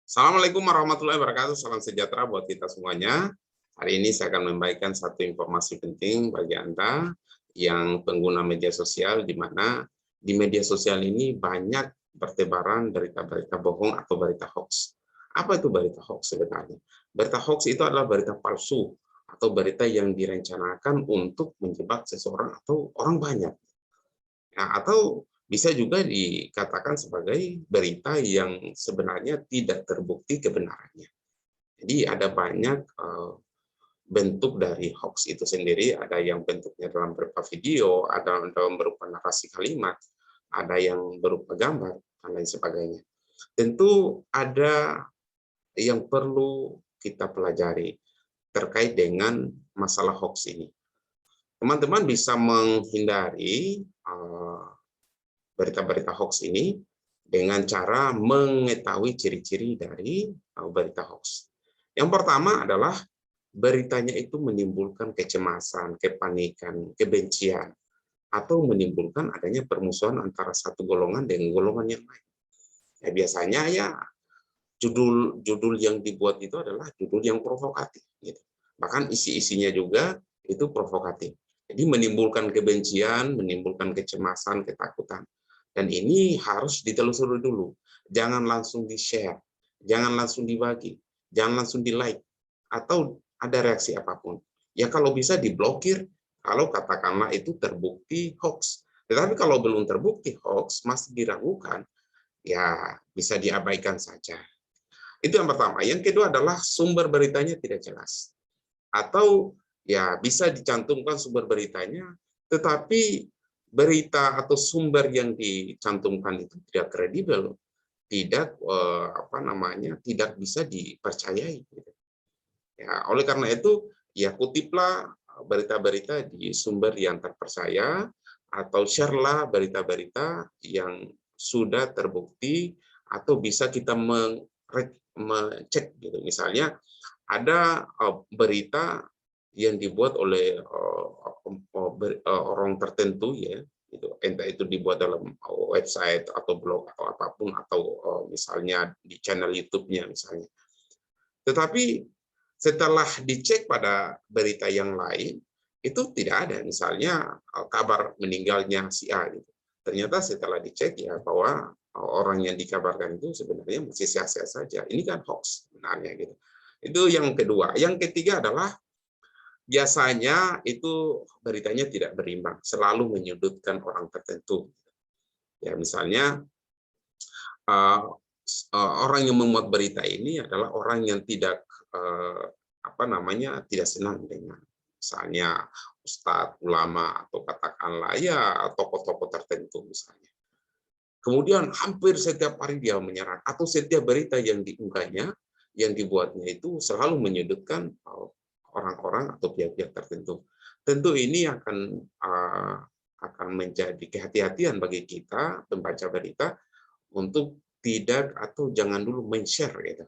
Assalamualaikum warahmatullahi wabarakatuh. Salam sejahtera buat kita semuanya. Hari ini saya akan membagikan satu informasi penting bagi Anda yang pengguna media sosial, di mana di media sosial ini banyak bertebaran berita-berita bohong atau berita hoax. Apa itu berita hoax sebenarnya? Berita hoax itu adalah berita palsu atau berita yang direncanakan untuk menjebak seseorang atau orang banyak. Nah, atau bisa juga dikatakan sebagai berita yang sebenarnya tidak terbukti kebenarannya. Jadi ada banyak bentuk dari hoax itu sendiri, ada yang bentuknya dalam berupa video, ada dalam berupa narasi kalimat, ada yang berupa gambar, dan lain sebagainya. Tentu ada yang perlu kita pelajari terkait dengan masalah hoax ini. Teman-teman bisa menghindari berita-berita hoax ini dengan cara mengetahui ciri-ciri dari berita hoax. Yang pertama adalah beritanya itu menimbulkan kecemasan, kepanikan, kebencian, atau menimbulkan adanya permusuhan antara satu golongan dengan golongan yang lain. Ya, biasanya ya judul yang dibuat itu adalah judul yang provokatif. Gitu. Bahkan isi-isinya juga itu provokatif. Jadi menimbulkan kebencian, menimbulkan kecemasan, ketakutan. Dan ini harus ditelusuri dulu. Jangan langsung di-share, jangan langsung dibagi, jangan langsung di-like, atau ada reaksi apapun. Ya kalau bisa diblokir, kalau katakanlah itu terbukti hoax. Tetapi kalau belum terbukti hoax, masih diragukan, ya bisa diabaikan saja. Itu yang pertama. Yang kedua adalah sumber beritanya tidak jelas. Atau ya bisa dicantumkan sumber beritanya, tetapi berita atau sumber yang dicantumkan itu tidak kredibel, tidak tidak bisa dipercayai. Ya, oleh karena itu, ya kutiplah berita-berita di sumber yang terpercaya atau share-lah berita-berita yang sudah terbukti atau bisa kita mengecek gitu. Misalnya ada berita yang dibuat oleh orang tertentu ya, gitu. Entah itu dibuat dalam website atau blog atau apapun atau misalnya di channel YouTube-nya misalnya. Tetapi setelah dicek pada berita yang lain, itu tidak ada misalnya kabar meninggalnya si A. Gitu. Ternyata setelah dicek ya bahwa orang yang dikabarkan itu sebenarnya masih sehat-sehat saja. Ini kan hoax sebenarnya gitu. Itu yang kedua. Yang ketiga adalah biasanya itu beritanya tidak berimbang, selalu menyudutkan orang tertentu. Ya misalnya orang yang membuat berita ini adalah orang yang tidak tidak senang dengan misalnya ustadz, ulama atau katakanlah ya tokoh-tokoh tertentu misalnya. Kemudian hampir setiap hari dia menyerang atau setiap berita yang diunggahnya, yang dibuatnya itu selalu menyudutkan orang-orang atau pihak-pihak tertentu. Tentu ini akan menjadi kehati-hatian bagi kita pembaca berita untuk tidak atau jangan dulu men-share gitu.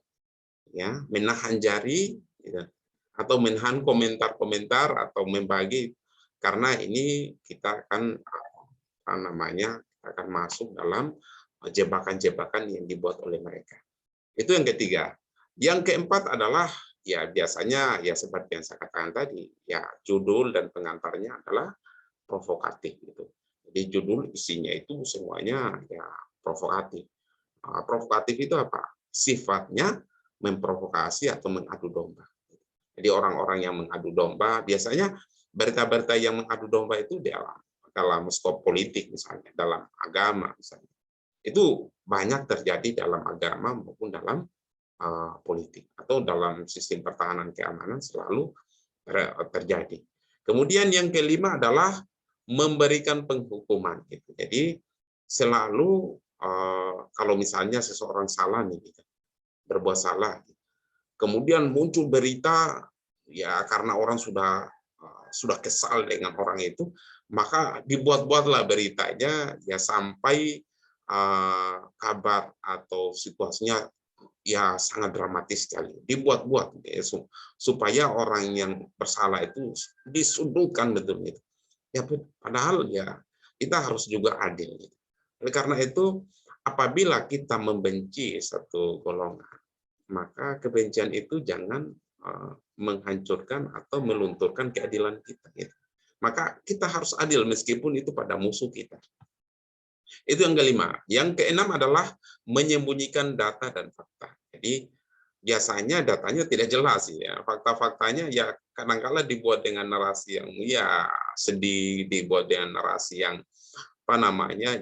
Ya, menahan jari gitu. Atau menahan komentar-komentar atau membagi karena ini kita akan akan masuk dalam jebakan-jebakan yang dibuat oleh mereka. Itu yang ketiga. Yang keempat adalah ya biasanya ya seperti yang saya katakan tadi, ya judul dan pengantarnya adalah provokatif gitu. Jadi judul isinya itu semuanya ya provokatif. Provokatif itu apa? Sifatnya memprovokasi atau mengadu domba. Jadi orang-orang yang mengadu domba, biasanya berita-berita yang mengadu domba itu dalam skop politik misalnya, dalam agama misalnya. Itu banyak terjadi dalam agama maupun dalam politik atau dalam sistem pertahanan keamanan selalu terjadi. Kemudian yang kelima adalah memberikan penghukuman. Gitu. Jadi selalu kalau misalnya seseorang salah nih, gitu, berbuat salah, kemudian muncul berita ya karena orang sudah kesal dengan orang itu, maka dibuat-buatlah beritanya ya sampai kabar atau situasinya ya sangat dramatis sekali, dibuat-buat ya, supaya orang yang bersalah itu disudutkan betul gitu. Ya padahal ya kita harus juga adil gitu. Oleh karena itu apabila kita membenci satu golongan, maka kebencian itu jangan menghancurkan atau melunturkan keadilan kita. Gitu. Maka kita harus adil meskipun itu pada musuh kita. Itu yang kelima. Yang keenam adalah menyembunyikan data dan fakta. Jadi biasanya datanya tidak jelas ya. Fakta-faktanya ya kadang-kala dibuat dengan narasi yang ya sedih, dibuat dengan narasi yang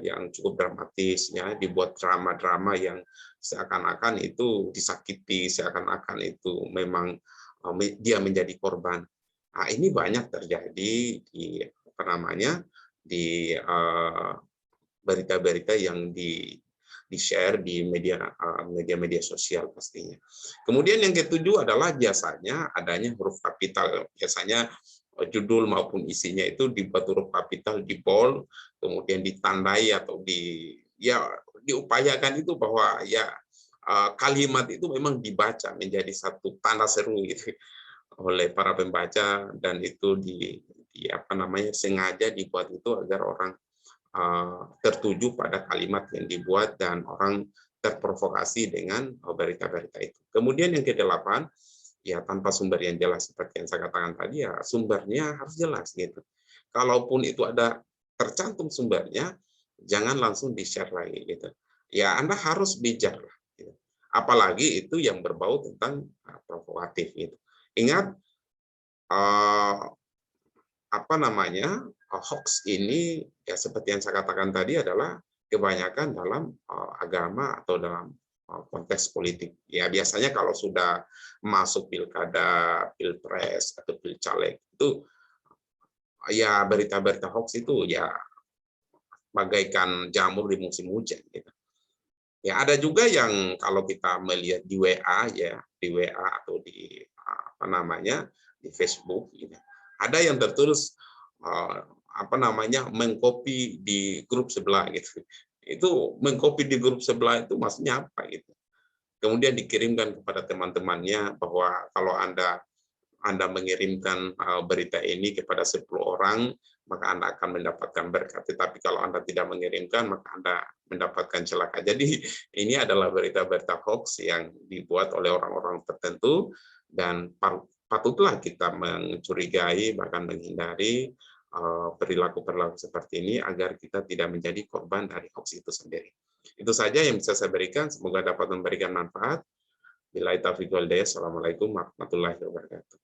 yang cukup dramatis ya, dibuat drama-drama yang seakan-akan itu disakiti, seakan-akan itu memang dia menjadi korban. Nah, ini banyak terjadi di di berita-berita yang di-share di media sosial pastinya. Kemudian yang ketujuh adalah biasanya adanya huruf kapital. Biasanya judul maupun isinya itu dibuat huruf kapital, di bold, kemudian ditandai atau diupayakan itu bahwa ya kalimat itu memang dibaca menjadi satu tanda seru gitu oleh para pembaca, dan itu sengaja dibuat itu agar orang tertuju pada kalimat yang dibuat dan orang terprovokasi dengan berita-berita itu. Kemudian yang kedelapan, ya tanpa sumber yang jelas seperti yang saya katakan tadi, ya sumbernya harus jelas gitu. Kalaupun itu ada tercantum sumbernya, jangan langsung di-share lagi gitu. Ya Anda harus bijak lah. Gitu. Apalagi itu yang berbau tentang provokatif gitu. Ingat hoax ini ya seperti yang saya katakan tadi adalah kebanyakan dalam agama atau dalam konteks politik. Ya biasanya kalau sudah masuk pilkada, pilpres atau pilcaleg itu ya berita-berita hoax itu ya bagaikan jamur di musim hujan gitu. Ya ada juga yang kalau kita melihat di WA ya, di WA atau di di Facebook gitu. Ada yang tertulis mengcopy di grup sebelah gitu. Itu mengcopy di grup sebelah itu maksudnya apa gitu. Kemudian dikirimkan kepada teman-temannya bahwa kalau Anda mengirimkan berita ini kepada 10 orang, maka Anda akan mendapatkan berkat. Tetapi kalau Anda tidak mengirimkan, maka Anda mendapatkan celaka. Jadi ini adalah berita-berita hoax yang dibuat oleh orang-orang tertentu, dan patutlah kita mencurigai bahkan menghindari perilaku-perilaku seperti ini agar kita tidak menjadi korban dari hoax itu sendiri. Itu saja yang bisa saya berikan. Semoga dapat memberikan manfaat. Billahi taufiq wal hidayah. Assalamualaikum warahmatullahi wabarakatuh.